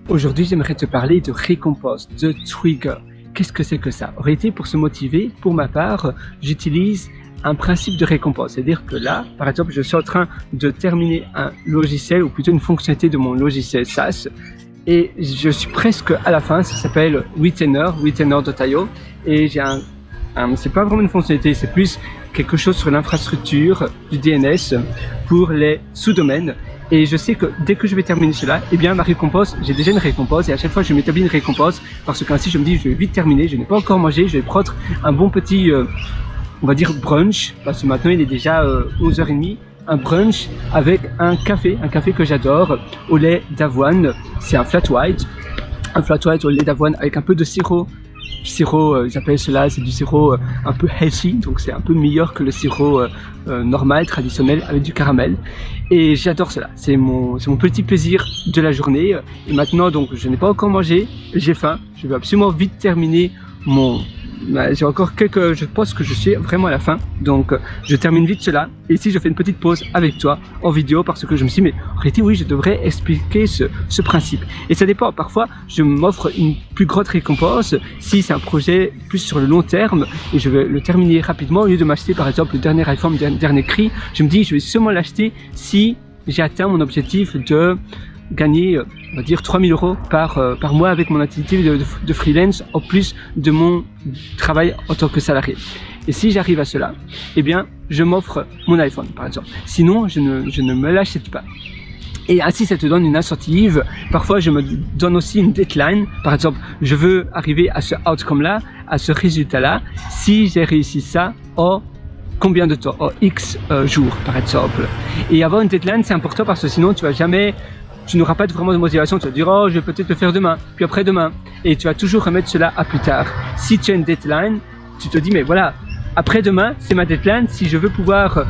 Aujourd'hui, j'aimerais te parler de récompense, de trigger. Qu'est-ce que c'est que ça? En réalité, pour se motiver, pour ma part, j'utilise un principe de récompense. C'est-à-dire que là, par exemple, je suis en train de terminer un logiciel, ou plutôt une fonctionnalité de mon logiciel SaaS, et je suis presque à la fin. Ça s'appelle Retainer.io, et j'ai c'est pas vraiment une fonctionnalité, c'est plus quelque chose sur l'infrastructure du DNS pour les sous-domaines. Et je sais que dès que je vais terminer cela, eh bien ma récompense, j'ai déjà une récompense, et à chaque fois je m'établis une récompense parce qu'ainsi je me dis je vais vite terminer, je n'ai pas encore mangé, je vais prendre un bon petit, on va dire brunch, parce que maintenant il est déjà 11h30, un brunch avec un café que j'adore, au lait d'avoine. C'est un flat white au lait d'avoine avec un peu de sirop, ils appellent cela, c'est du sirop un peu healthy, donc c'est un peu meilleur que le sirop normal, traditionnel, avec du caramel. Et j'adore cela, c'est mon petit plaisir de la journée. Et maintenant, donc, je n'ai pas encore mangé, j'ai faim, je vais absolument vite terminer j'ai encore je pense que je suis vraiment à la fin, donc je termine vite cela. Et ici je fais une petite pause avec toi en vidéo parce que je me suis dit, mais en réalité oui, je devrais expliquer ce principe. Et ça dépend, parfois je m'offre une plus grosse récompense si c'est un projet plus sur le long terme et je vais le terminer rapidement. Au lieu de m'acheter par exemple le dernier iPhone, le dernier cri, je me dis je vais seulement l'acheter si j'ai atteint mon objectif de gagner, on va dire 3000 € par mois avec mon activité de freelance, en plus de mon travail en tant que salarié. Et si j'arrive à cela, eh bien, je m'offre mon iPhone, par exemple. Sinon, je ne me l'achète pas. Et ainsi, ça te donne une incentive. Parfois, je me donne aussi une deadline. Par exemple, je veux arriver à ce outcome-là, à ce résultat-là. Si j'ai réussi ça en combien de temps? En X jours, par exemple. Et avoir une deadline, c'est important parce que sinon, tu n'auras pas vraiment de motivation, tu vas dire, oh, je vais peut-être le faire demain, puis après-demain. Et tu vas toujours remettre cela à plus tard. Si tu as une deadline, tu te dis, mais voilà, après-demain, c'est ma deadline. Si je veux pouvoir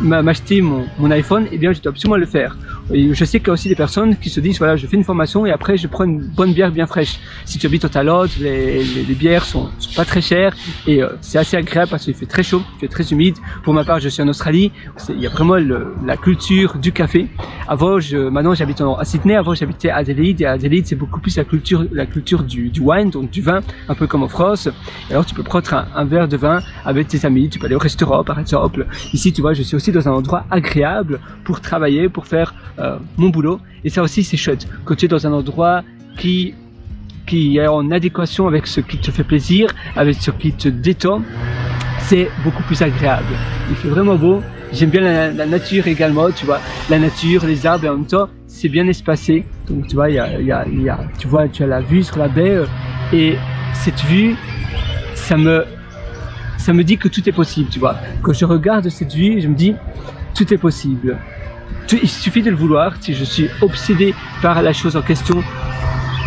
m'acheter mon iPhone, eh bien, je dois absolument le faire. Et je sais qu'il y a aussi des personnes qui se disent, voilà, je fais une formation et après, je prends une bonne bière bien fraîche. Si tu habites au Talote, les bières sont pas très chères et c'est assez agréable parce qu'il fait très chaud, il fait très humide. Pour ma part, je suis en Australie, il y a vraiment la culture du café. Maintenant, j'habite à Sydney. Avant, j'habitais à Adélaïde, et à Adélaïde, c'est beaucoup plus la culture du wine, donc du vin, un peu comme en France. Et alors, tu peux prendre un verre de vin avec tes amis, tu peux aller au restaurant, par exemple. Ici, tu vois, je suis aussi dans un endroit agréable pour travailler, pour faire mon boulot. Et ça aussi, c'est chouette. Quand tu es dans un endroit qui est en adéquation avec ce qui te fait plaisir, avec ce qui te détend, c'est beaucoup plus agréable. Il fait vraiment beau. J'aime bien la nature également, tu vois, la nature, les arbres, et en même temps, c'est bien espacé. Donc, tu vois, tu as la vue sur la baie, et cette vue, ça me dit que tout est possible, tu vois. Quand je regarde cette vue, je me dis, tout est possible. Il suffit de le vouloir. Si je suis obsédé par la chose en question,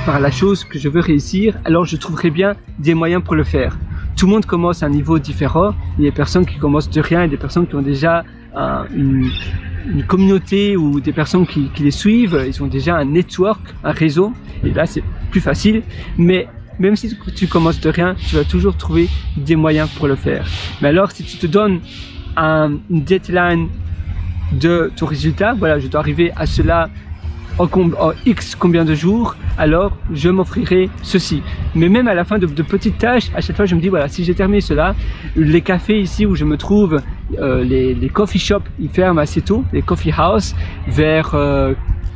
par la chose que je veux réussir, alors je trouverai bien des moyens pour le faire. Tout le monde commence à un niveau différent. Il y a des personnes qui commencent de rien et des personnes qui ont déjà une communauté ou des personnes qui les suivent. Ils ont déjà un network, un réseau. Et là, c'est plus facile. Mais même si tu commences de rien, tu vas toujours trouver des moyens pour le faire. Mais alors, si tu te donnes une deadline de ton résultat, voilà, je dois arriver à cela en X combien de jours, alors je m'offrirai ceci. Mais même à la fin de petites tâches, à chaque fois je me dis, voilà, si j'ai terminé cela, les cafés ici où je me trouve, les coffee shops, ils ferment assez tôt, les coffee house, vers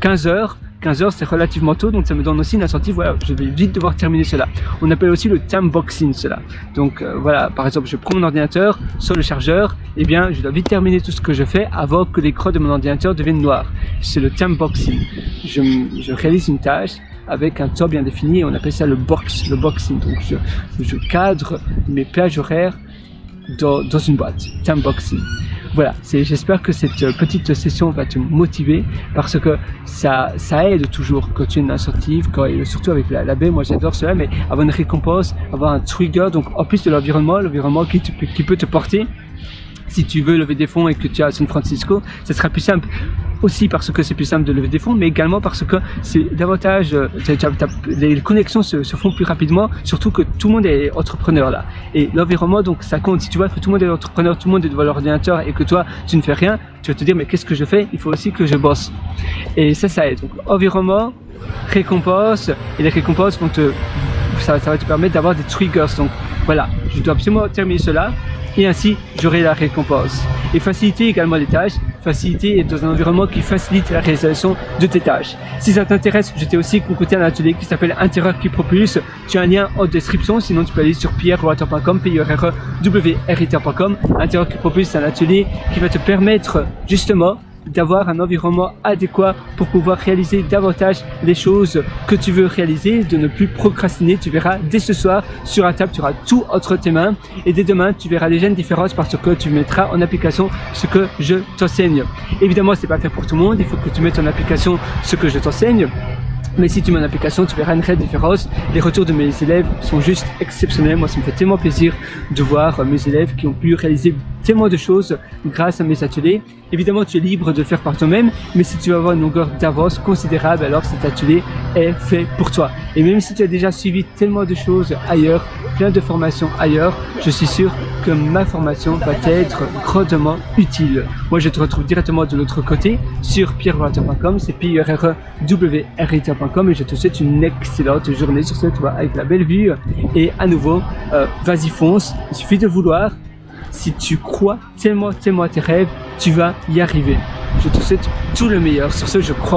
15h. 15h, c'est relativement tôt, donc ça me donne aussi une incentive, voilà, je vais vite devoir terminer cela. On appelle aussi le time boxing cela. Donc voilà, par exemple, je prends mon ordinateur sur le chargeur, et bien je dois vite terminer tout ce que je fais avant que l'écran de mon ordinateur devienne noir. C'est le time boxing. Je réalise une tâche avec un temps bien défini et on appelle ça le boxing. Donc je cadre mes plages horaires dans une boîte, time boxing. Voilà, j'espère que cette petite session va te motiver parce que ça aide toujours quand tu as une incentive, surtout avec la baie, moi j'adore cela, mais avoir une récompense, avoir un trigger, donc en plus de l'environnement qui peut te porter, Si tu veux lever des fonds et que tu es à San Francisco, ce sera plus simple. Aussi parce que c'est plus simple de lever des fonds, mais également parce que c'est davantage, les connexions se font plus rapidement, surtout que tout le monde est entrepreneur là. Et l'environnement, donc ça compte. Si tu vois que tout le monde est entrepreneur, tout le monde est devant l'ordinateur et que toi, tu ne fais rien, tu vas te dire, mais qu'est-ce que je fais? Il faut aussi que je bosse. Et ça aide. Donc, environnement, récompense, et les récompenses ça va te permettre d'avoir des triggers. Donc voilà, je dois absolument terminer cela. Et ainsi, j'aurai la récompense. Et faciliter également les tâches. Faciliter est dans un environnement qui facilite la réalisation de tes tâches. Si ça t'intéresse, je t'ai aussi concocté un atelier qui s'appelle Intérieur qui propulse. Tu as un lien en description, sinon tu peux aller sur pierrewriter.com, pierrewriter.com. Intérieur qui propulse, c'est un atelier qui va te permettre justement d'avoir un environnement adéquat pour pouvoir réaliser davantage les choses que tu veux réaliser, de ne plus procrastiner. Tu verras dès ce soir sur la table, tu auras tout entre tes mains et dès demain tu verras déjà une différence parce que tu mettras en application ce que je t'enseigne. Évidemment, c'est pas fait pour tout le monde, il faut que tu mettes en application ce que je t'enseigne. Mais si tu mets en application, tu verras une réelle différence. Les retours de mes élèves sont juste exceptionnels. Moi, ça me fait tellement plaisir de voir mes élèves qui ont pu réaliser tellement de choses grâce à mes ateliers. Évidemment, tu es libre de le faire par toi-même, mais si tu veux avoir une longueur d'avance considérable, alors cet atelier est fait pour toi. Et même si tu as déjà suivi tellement de choses ailleurs, plein de formations ailleurs, je suis sûr que ma formation va t'être grandement utile. Moi, je te retrouve directement de l'autre côté sur pierrewriter.com, c'est pierrewriter.com et je te souhaite une excellente journée sur ce toit avec la belle vue. Et à nouveau, vas-y fonce, il suffit de vouloir. Si tu crois tellement à tes rêves, tu vas y arriver. Je te souhaite tout le meilleur. Sur ce, je crois.